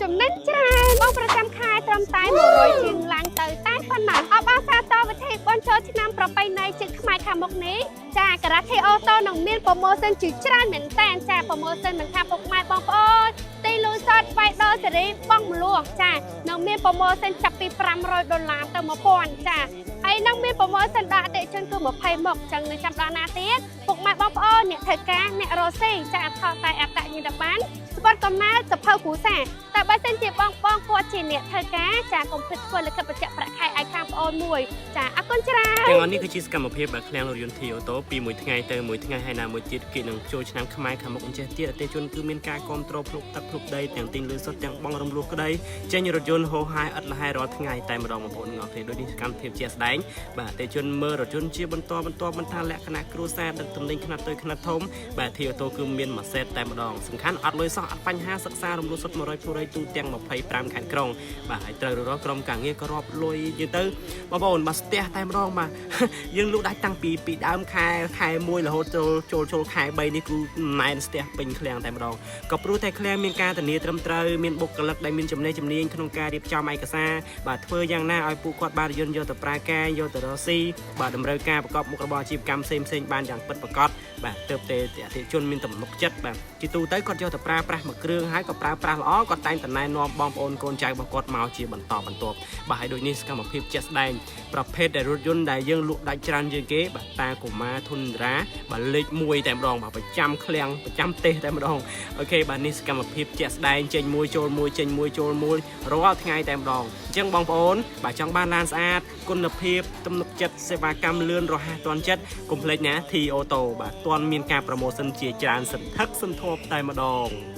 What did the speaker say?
ចំណេញច្រើនបងប្រចាំខែត្រឹមតែ100ជាងឡើងទៅតែប៉ុណ្ណាអបអសាទរវិធីបនចូលឆ្នាំប្រពៃណីជិតខ្មែរខាងមុខនេះចាការ៉ាថេអូតូនឹងមានប្រូម៉ូសិនជាច្រើនមែនតើចាប្រូម៉ូសិនមិនថាពុកម៉ែបងប្អូនទីលុយសតវាយដល់សេរីបងមលួងចានឹងមានប្រូម៉ូសិនចាប់ពី$500ទៅ1000ចាហើយនឹងមានប្រូម៉ូសិនដាក់អតិថិជនគឺ20មកចឹងនឹងចាំដល់ណាទៀតពុកម៉ែបងប្អូនអ្នកធ្វើការអ្នករស់ស៊ីចាថតតែអត្តញ្ញាណប័ណ្ណស្បត់កំណើតសភៅគ្រួសារតែបើសិនជាបងគាត់ជាអ្នកធ្វើការចាកុំភ្លេចធ្វើលិខិតបញ្ជាក់ប្រាក់ខែឲ្យខាងប្អូនមួយចាអរគុណច្រើនទាំងអស់នេះគឺជាសកម្មភាពដែលឃ្លាំងរថយន្ត Toyota ពីមួយថ្ងៃទៅមួយថ្ងៃហើយណាមួយទៀតគេនឹងចូលឆ្នាំខ្មែរខាងមុខអញ្ចេះទៀតអតិថិជនគឺមានការគ្រប់គ្រងភ្លុកទឹកភ្លុកដីទាំងទិញលុយសុទ្ធទាំងបងរំលោះក្តីចេញរថយន្តហោហាយឥតលះរាល់ថ្ងៃតែម្ដងបងប្អូនអរគ្នាដូចនេះសកម្មភាពជាក់ស្ដែងបាទអតិថិជនមើលរថយន្តជាបន្តបន្ថែមលក្ខណៈគ្រួសារដឹកទំនិញខ្នាតតូចខ្នាតធំបាទ Toyota គឺមានមួយសេតតែម្ដងសំខាន់អត់លុយសោះអត់បញ្ហាសិក្សារំលោះសុទ្ធ100%ទូទាំង25ខេត្តក្រុងបាទហើយត្រូវរកក្រុមការងារក៏រាប់លុយយទៅបងប្អូនបាទស្ទះតែម្ដងបាទយើងលក់ដាច់តាំងពីដើមខែ1រហូតចូលខែ3នេះគឺណែនស្ទះពេញឃ្លាំងតែម្ដងក៏ព្រោះតែឃ្លាំងមានការធានាត្រឹមត្រូវមានបុគ្គលិកដែលមានចំណេះជំនាញក្នុងការរៀបចំឯកសារបាទធ្វើយ៉ាងណាឲ្យពួកគាត់បានយន្តយកទៅប្រើការយកទៅរកស៊ីបាទតម្រូវការប្រកបមុខរបរអាជីវកម្មផ្សេងបានយ៉ាងពិតប្រាកដបាទទើបតែអតិថិជនមានទំនុកចិត្តបាទជាទូទៅគាត់យកទៅប្រើប្រាស់មួយគ្រឿងហើយក៏ប្រើប្រាស់ល្អគាត់តែងតែណែនាំបងប្អូនកូនចៅរបស់គាត់មកជាបន្តបន្ទាប់បាទហើយដូចនេះសកម្មភាពជាក់ស្ដែងប្រភេទដែលរថយន្តដែលយើងលក់ដាច់ច្រើនជាងគេបាទតាកូម៉ាធុនរ៉ាបាទលេខ1តែម្ដងបាទប្រចាំឃ្លាំងប្រចាំទេសតែម្ដងអូខេបាទនេះសកម្មភាពជាក់ស្ដែងចេញមួយចូលមួយចេញមួយចូលមួយរាល់ថ្ងៃតែម្ដងអញ្ចឹងបងប្អូនបាទចង់បានឡានស្អាតគុណភាពទំនុកចិត្តសេវាកម្មលឿនរហ័សទាន់ចិត្តកុំភ្លេចណា Toyota បាទទាន់មានការប្រម៉ូសិនជាច្រើនសន្ធឹកសន្ធាប់តែម្ដង